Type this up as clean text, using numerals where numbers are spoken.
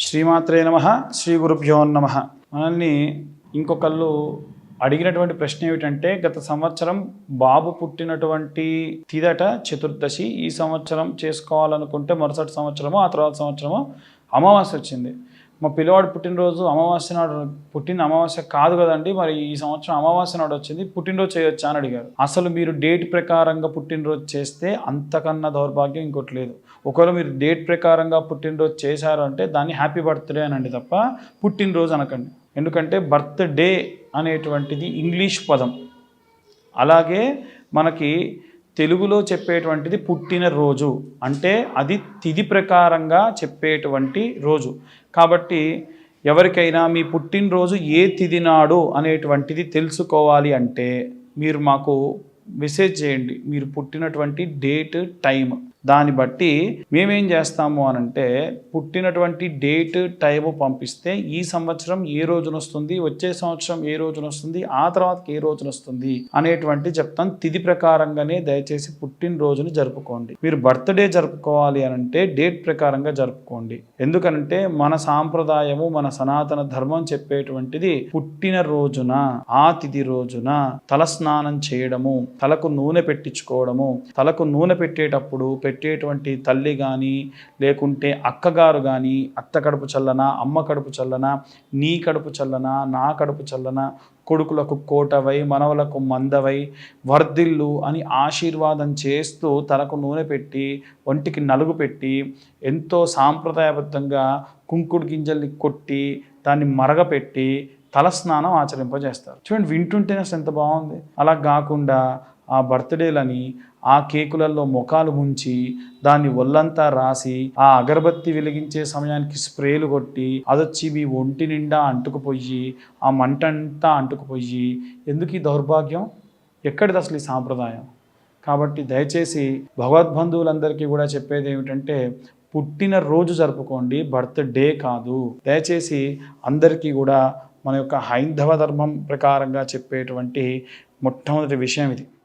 శ్రీమాత్రే నమః శ్రీ గురుభ్యో నమః. మనల్ని ఇంకొకళ్ళు అడిగినటువంటి ప్రశ్న ఏమిటంటే, గత సంవత్సరం బాబు పుట్టినటువంటి తిదట చతుర్దశి, ఈ సంవత్సరం చేసుకోవాలనుకుంటే మరుసటి సంవత్సరమో ఆ తర్వాత సంవత్సరమో అమావాస్య వచ్చింది. మా పిల్లవాడు పుట్టినరోజు అమావాస్య నాడు పుట్టింది, అమావాస్య కాదు కదండి, మరి ఈ సంవత్సరం అమావాస్య నాడు వచ్చింది, పుట్టినరోజు చేయొచ్చా అని అడిగారు. అసలు మీరు డేట్ ప్రకారంగా పుట్టినరోజు చేస్తే అంతకన్నా దౌర్భాగ్యం ఇంకోటి లేదు. ఒకవేళ మీరు డేట్ ప్రకారంగా పుట్టినరోజు చేశారు అంటే దాన్ని హ్యాపీ బర్త్డే అనండి తప్ప పుట్టినరోజు అనకండి. ఎందుకంటే బర్త్డే అనేటువంటిది ఇంగ్లీష్ పదం. అలాగే మనకి తెలుగులో చెప్పేటువంటిది పుట్టినరోజు అంటే అది తిథి ప్రకారంగా చెప్పేటువంటి రోజు. కాబట్టి ఎవరికైనా మీ పుట్టినరోజు ఏ తిథి నాడు అనేటువంటిది తెలుసుకోవాలి అంటే మీరు మాకు మెసేజ్ చేయండి, మీరు పుట్టినటువంటి డేట్, టైం. దాన్ని బట్టి మేమేం చేస్తాము అనంటే పుట్టినటువంటి డేట్, టైము పంపిస్తే ఈ సంవత్సరం ఏ రోజున వస్తుంది, వచ్చే సంవత్సరం ఏ రోజున వస్తుంది, ఆ తర్వాతకి ఏ రోజున వస్తుంది అనేటువంటి చెప్తాను. తిథి ప్రకారంగానే దయచేసి పుట్టినరోజును జరుపుకోండి. మీరు బర్త్డే జరుపుకోవాలి అనంటే డేట్ ప్రకారంగా జరుపుకోండి. ఎందుకనంటే మన సాంప్రదాయము, మన సనాతన ధర్మం చెప్పేటువంటిది పుట్టిన రోజున, ఆ తిథి రోజున తలస్నానం చేయడము, తలకు నూనె పెట్టించుకోవడము. తలకు నూనె పెట్టేటప్పుడు పెట్టేటువంటి తల్లి కానీ లేకుంటే అక్కగారు కానీ అత్త కడుపు చల్లనా, అమ్మ కడుపు చల్లనా, నీ కడుపు చల్లనా, నా కడుపు చల్లనా, కొడుకులకు కోటవై మనవలకు మందవై వర్ధిల్లు అని ఆశీర్వాదం చేస్తూ తలకు నూనె పెట్టి ఒంటికి నలుగు పెట్టి ఎంతో సాంప్రదాయబద్ధంగా కుంకుడు గింజల్ని కొట్టి దాన్ని మరగపెట్టి తలస్నానం ఆచరింపజేస్తారు. చూడండి, వింటుంటేనే ఎంత బాగుంది. అలా కాకుండా ఆ బర్త్డేలని ఆ కేకులలో ముఖాలు ముంచి దాన్ని ఒళ్ళంతా రాసి ఆ అగరబత్తి వెలిగించే సమయానికి స్ప్రేలు కొట్టి అదొచ్చి మీ ఒంటి నిండా అంటుకుపోయి ఆ మంటంతా అంటుకుపోయి ఎందుకు ఈ దౌర్భాగ్యం? ఎక్కడిది అసలు ఈ సాంప్రదాయం? కాబట్టి దయచేసి భగవద్బంధువులందరికీ కూడా చెప్పేది ఏమిటంటే పుట్టినరోజు జరుపుకోండి, బర్త్డే కాదు. దయచేసి అందరికీ కూడా మన యొక్క హైందవ ధర్మం ప్రకారంగా చెప్పేటువంటి మొట్టమొదటి విషయం ఇది.